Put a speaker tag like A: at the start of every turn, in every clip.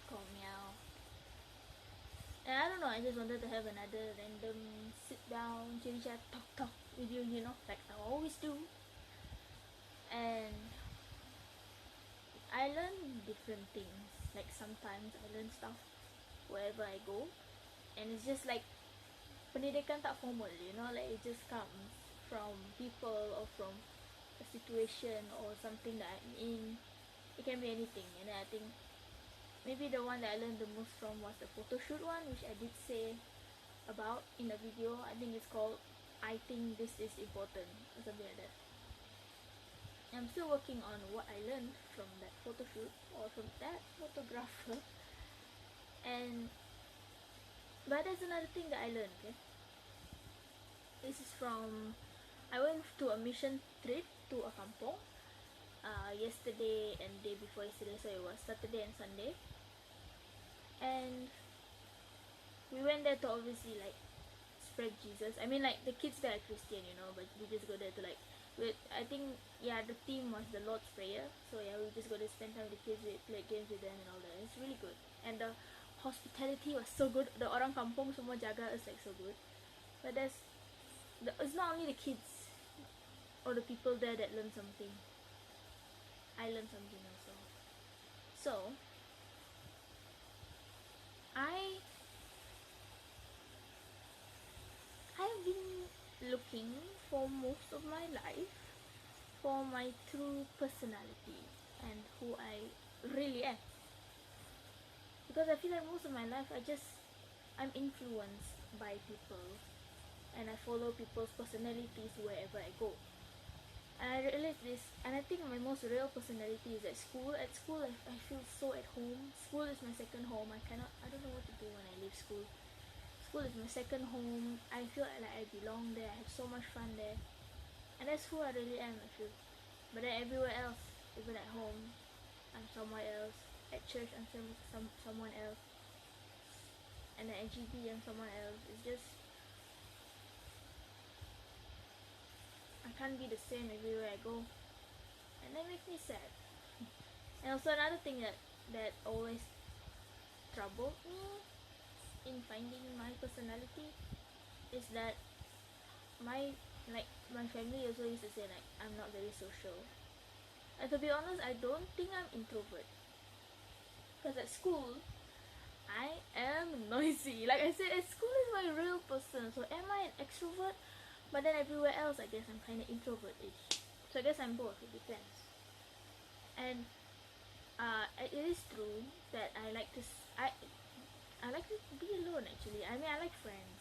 A: called Meow. And I don't know, I just wanted to have another random sit down, chit chat, talk with you, you know, like I always do. And I learn different things. Like sometimes I learn stuff wherever I go, and it's just like pendidikan tak formal, you know, like it just comes from people or from a situation or something that I'm in. It can be anything, and I think maybe the one that I learned the most from was the photo shoot one, which I did say about in a video. I think it's called I Think This Is Important or something like that. I'm still working on what I learned from that photo shoot or from that photographer. And but there's another thing that I learned, okay? This is from, I went to a mission trip to a kampong yesterday and day before yesterday, so it was Saturday and Sunday. And we went there to obviously like spread Jesus. I mean, like the kids there are Christian, you know, but we just go there to like, I think, yeah, the theme was the Lord's Prayer. So yeah, we just go to spend time with the kids, play games with them and all that. It's really good. And the hospitality was so good. The orang kampung semua jaga is like so good. But it's not only the kids or the people there that learn something. I learned something also. So I've been looking for most of my life for my true personality and who I really am. Because I feel like most of my life I'm influenced by people and I follow people's personalities wherever I go. And I realized this, and I think my most real personality is at school. At school, I feel so at home. School is my second home. I don't know what to do when I leave school. School is my second home. I feel like I belong there. I have so much fun there. And that's who I really am, I feel. But then everywhere else, even at home, I'm somewhere else. At church, I'm someone else. And at NGB, I'm someone else. It's just, I can't be the same everywhere I go. And that makes me sad. And also another thing that always troubled me in finding my personality is that my family also used to say like I'm not very social. And to be honest, I don't think I'm introvert. Because at school, I am noisy. Like I said, at school is my real person. So am I an extrovert? But then everywhere else, I guess I'm kind of introvert-ish. So I guess I'm both. It depends. And it is true that I like to be alone. Actually, I mean, I like friends,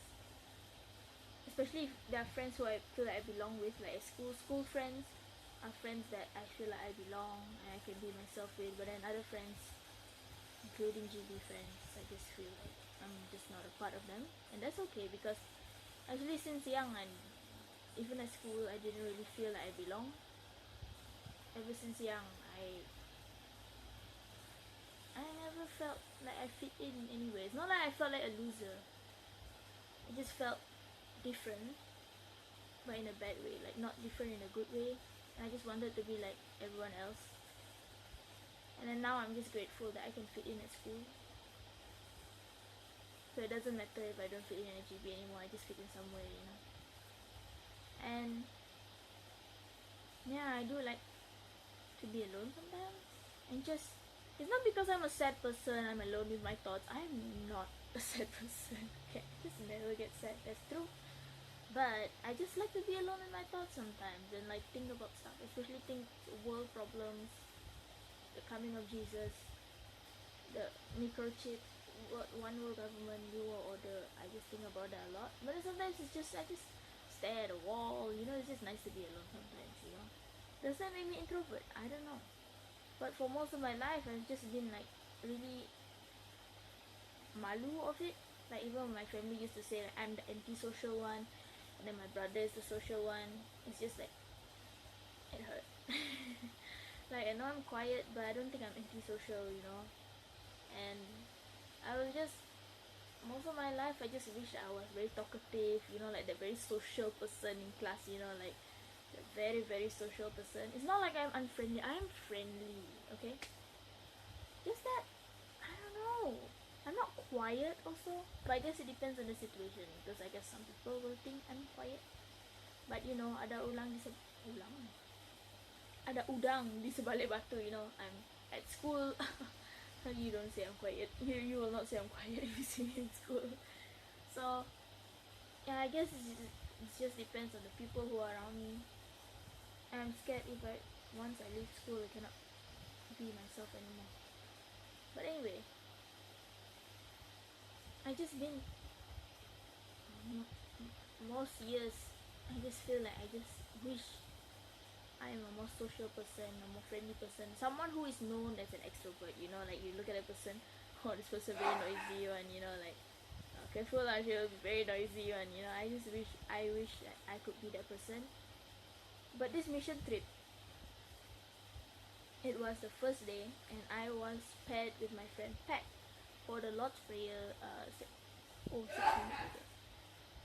A: especially if there are friends who I feel like I belong with, like school friends are friends that I feel like I belong and I can be myself with. But then other friends, including GB friends, I just feel like I'm just not a part of them, and that's okay because actually since young and even at school, I didn't really feel like I belong. Ever since young, I never felt like I fit in anyway. It's not like I felt like a loser. I just felt different, but in a bad way. Like not different in a good way. And I just wanted to be like everyone else. And then now I'm just grateful that I can fit in at school. So it doesn't matter if I don't fit in at GB anymore. I just fit in somewhere, you know. And yeah, I do like to be alone sometimes. And just, it's not because I'm a sad person, I'm alone with my thoughts. I'm not a sad person. Okay, I just never get sad, that's true. But I just like to be alone with my thoughts sometimes and like think about stuff, especially think world problems, the coming of Jesus, the microchip, one world government, new world order. I just think about that a lot. But then sometimes it's just, I just stare at a wall, you know. It's just nice to be alone sometimes, you know. Does that make me introvert? I don't know. But for most of my life, I've just been like really malu of it. Like even my family used to say like I'm the antisocial one, and then my brother is the social one. It's just like it hurt. Like I know I'm quiet, but I don't think I'm antisocial, you know. And I was just, most of my life I just wish I was very talkative, you know, like that very social person in class, you know, like the very very social person. It's not like I'm unfriendly. I'm friendly, okay? Just that I don't know, know. I'm not quiet also, but I guess it depends on the situation, because I guess some people will think I'm quiet. But you know, ada udang di sebalik batu, you know. I'm at school. You don't say I'm quiet. You will not say I'm quiet if you see me in school. So yeah, I guess it just depends on the people who are around me. And I'm scared if once I leave school, I cannot be myself anymore. But anyway, I just been most years, I just feel like I just wish I am a more social person, a more friendly person, someone who is known as an extrovert. You know, like you look at a person, oh, this person very noisy, and you know, like careful, I feel very noisy, and you know, I wish that I could be that person. But this mission trip, it was the first day, and I was paired with my friend Pat for the Lord's Prayer. 6 minutes.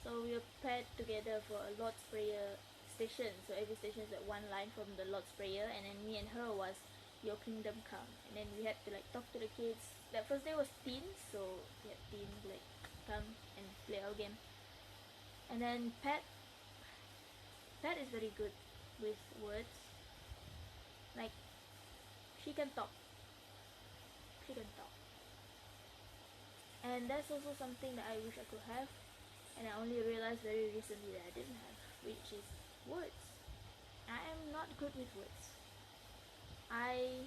A: So we were paired together for a Lord's Prayer station. So every station is like one line from the Lord's Prayer, and then me and her was Your Kingdom Come. And then we had to like talk to the kids. That first day was teens, so we had teens like come and play our game. And then Pat is very good with words. Like she can talk. And that's also something that I wish I could have, and I only realized very recently that I didn't have, which is words. I am not good with words. I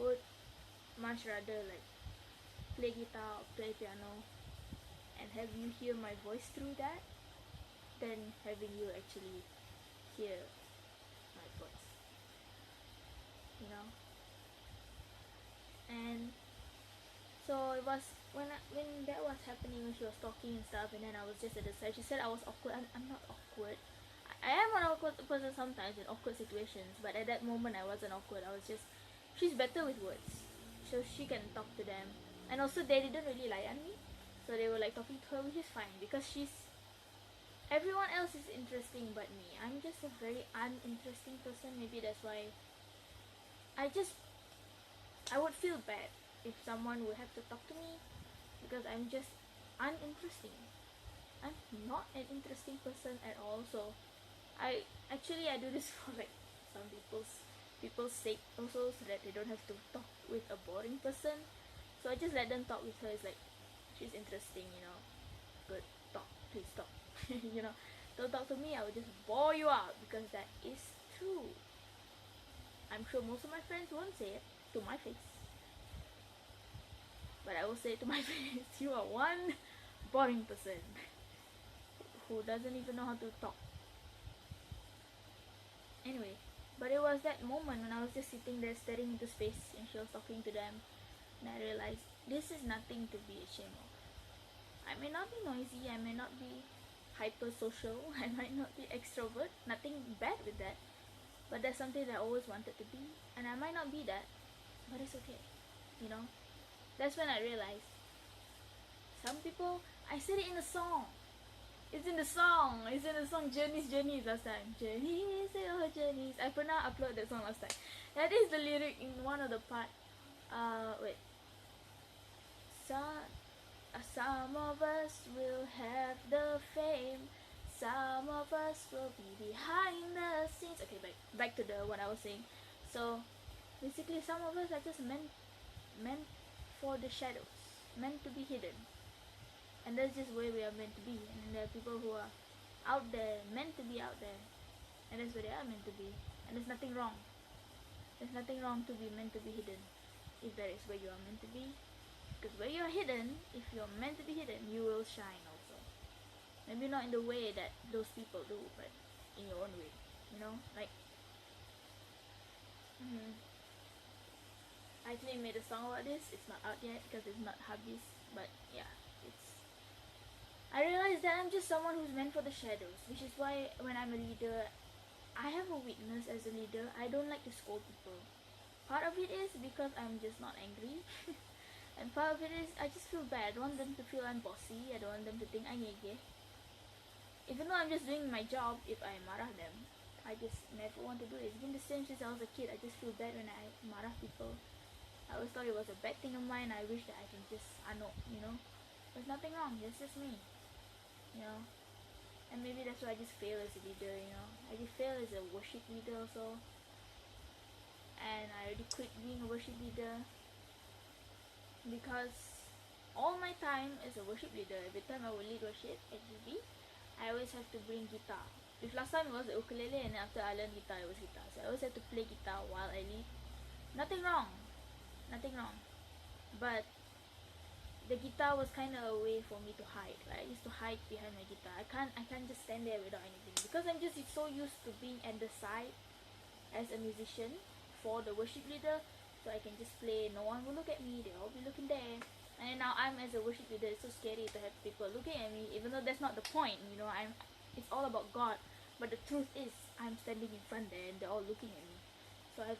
A: would much rather like play guitar or play piano and have you hear my voice through that than having you actually hear my voice, you know. And so it was when that was happening, when she was talking and stuff, and then I was just at the side. She said I was awkward. I'm not awkward. I am an awkward person sometimes in awkward situations, but at that moment I wasn't awkward. I was just, she's better with words, so she can talk to them. And also they didn't really layan me, so they were like talking to her, which is fine because everyone else is interesting but me. I'm just a very uninteresting person. Maybe that's why I would feel bad if someone would have to talk to me, because I'm just uninteresting. I'm not an interesting person at all. So I do this for like some people's sake also, so that they don't have to talk with a boring person. So I just let them talk with her. It's like, she's interesting, you know. Good, talk, please talk. You know, don't talk to me, I will just bore you out, because that is true. I'm sure most of my friends won't say it to my face, but I will say it to my face. You are one boring person who doesn't even know how to talk. Anyway, but it was that moment when I was just sitting there staring into space and she was talking to them, and I realized this is nothing to be ashamed of. I may not be noisy, I may not be hyper social, I might not be extrovert, nothing bad with that, but that's something that I always wanted to be, and I might not be that, but it's okay, you know. That's when I realized some people, I said it in a song. It's in the song Journeys last time. Journeys, oh journeys. I pernah upload that song last time. That is the lyric in one of the part. Wait. Some of us will have the fame. Some of us will be behind the scenes. Okay, back to the what I was saying. So basically, some of us are just meant for the shadows, meant to be hidden. And that's just where we are meant to be. And then there are people who are out there, meant to be out there, and that's where they are meant to be. And there's nothing wrong. There's nothing wrong to be meant to be hidden, if that is where you are meant to be. Because where you're hidden, if you're meant to be hidden, you will shine also. Maybe not in the way that those people do, but in your own way. You know, like I actually made a song about this. It's not out yet because it's not habis, but yeah, I realized that I'm just someone who's meant for the shadows, which is why when I'm a leader, I have a weakness as a leader. I don't like to scold people. Part of it is because I'm just not angry. And part of it is I just feel bad. I don't want them to feel I'm bossy. I don't want them to think I'm ngege. Even though I'm just doing my job, if I marah them, I just never want to do it. It's been the same since I was a kid. I just feel bad when I marah people. I always thought it was a bad thing of mine. I wish that I can just know, you know. There's nothing wrong, it's just me, you know. And maybe that's why I just fail as a leader, you know. I just fail as a worship leader also. And I already quit being a worship leader because all my time as a worship leader, every time I would lead worship at GB, I always have to bring guitar. If last time it was the ukulele, and after I learned guitar, it was guitar. So I always have to play guitar while I lead. Nothing wrong, nothing wrong. But the guitar was kind of a way for me to hide. Like I used to hide behind my guitar. I can't just stand there without anything because I'm just so used to being at the side as a musician for the worship leader. So I can just play. No one will look at me. They'll all be looking there. And now I'm as a worship leader. It's so scary to have people looking at me, even though that's not the point. You know, it's all about God. But the truth is, I'm standing in front there, and they're all looking at me. So I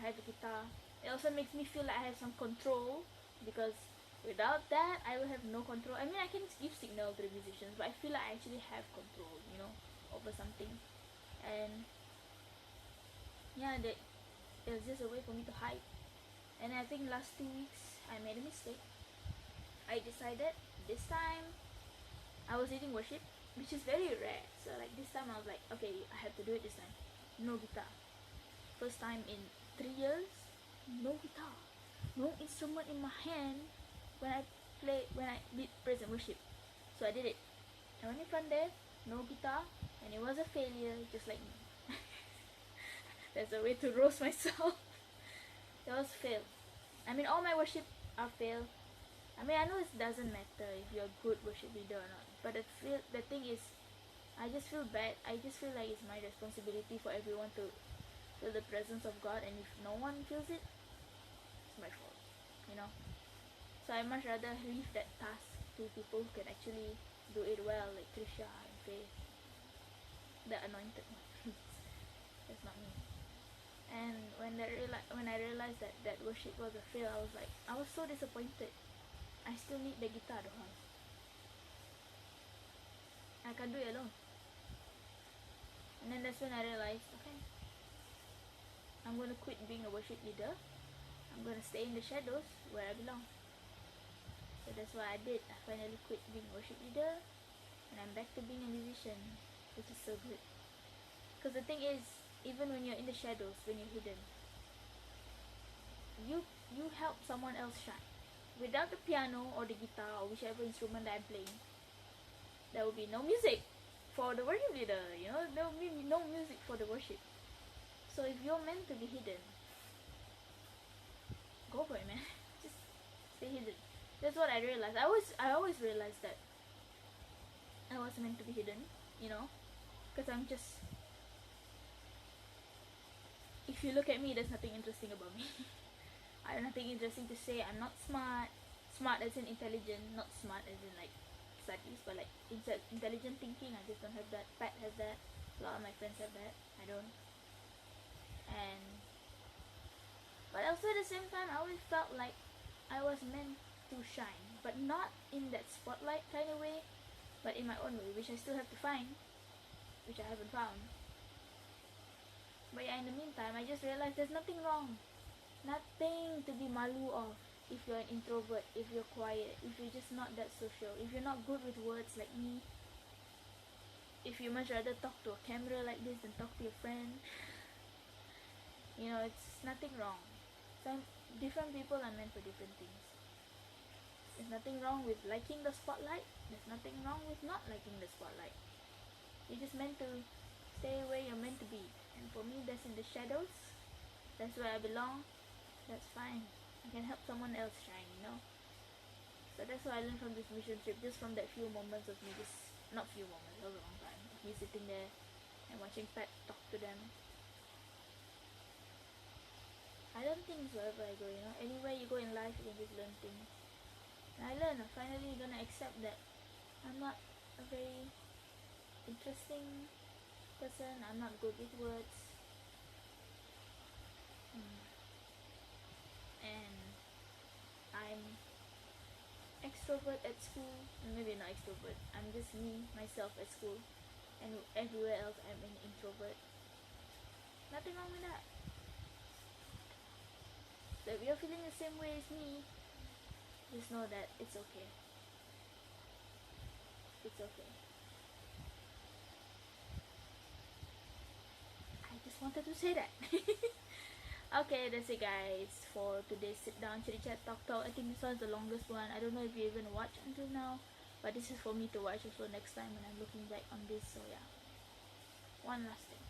A: have the guitar. It also makes me feel like I have some control, because without that, I will have no control. I mean, I can give signal to the musicians, but I feel like I actually have control, you know, over something. And yeah, it was just a way for me to hide. And I think last 2 weeks, I made a mistake. I decided this time I was leading worship, which is very rare. So like this time I was like, okay, I have to do it this time. No guitar. First time in 3 years, no guitar, no instrument in my hand when I lead praise and worship. So I did it. I went in front there, no guitar, and it was a failure, just like me. There's a way to roast myself. It was fail. I mean, all my worship are fail. I mean, I know it doesn't matter if you're a good worship leader or not, but the thing is, I just feel bad. I just feel like it's my responsibility for everyone to feel the presence of God, and if no one feels it, it's my fault, you know. So I much rather leave that task to people who can actually do it well, like Trisha and Faith, the anointed one. That's not me. And when I realized that worship was a fail, I was so disappointed. I still need the guitar though. I can't do it alone. And then that's when I realized, okay, I'm gonna quit being a worship leader. I'm gonna stay in the shadows where I belong. So that's what I did. I finally quit being a worship leader, and I'm back to being a musician, which is so good. Because the thing is, even when you're in the shadows, when you're hidden, you help someone else shine. Without the piano or the guitar or whichever instrument that I'm playing, there will be no music for the worship leader, you know, there will be no music for the worship. So if you're meant to be hidden, go for it, man. Just stay hidden. That's what I realized. I always realized that I was meant to be hidden, you know, because I'm just, if you look at me, there's nothing interesting about me. I have nothing interesting to say. I'm not smart. Smart as in intelligent, not smart as in like studies, but like intelligent thinking. I just don't have that. Pat has that. A lot of my friends have that. I don't. And but also at the same time, I always felt like I was meant to shine, but not in that spotlight kind of way, but in my own way, which I still have to find, which I haven't found. But yeah, in the meantime, I just realized there's nothing wrong. Nothing to be malu of if you're an introvert, if you're quiet, if you're just not that social, if you're not good with words like me, if you much rather talk to a camera like this than talk to your friend. You know, it's nothing wrong. Different people are meant for different things. There's nothing wrong with liking the spotlight. There's nothing wrong with not liking the spotlight. You're just meant to stay where you're meant to be. And for me, that's in the shadows. That's where I belong. That's fine. I can help someone else shine, you know. So that's what I learned from this mission trip, just from that few moments of me, just not few moments, that was a long time, of me sitting there and watching Pat talk to them. I learn things wherever I go, you know. Anywhere you go in life, you can just learn things. And I learned, I'm finally gonna accept that I'm not a very interesting person. I'm not good with words. And I'm extrovert at school. Maybe not extrovert. I'm just me, myself at school. And everywhere else I'm an introvert. Nothing wrong with that. So if you're feeling the same way as me, just know that it's okay. It's okay. I just wanted to say that. Okay, that's it guys for today's sit down chit chat talk talk. I think this one's the longest one. I don't know if you even watched until now, but this is for me to watch also next time when I'm looking back on this. So yeah, one last thing.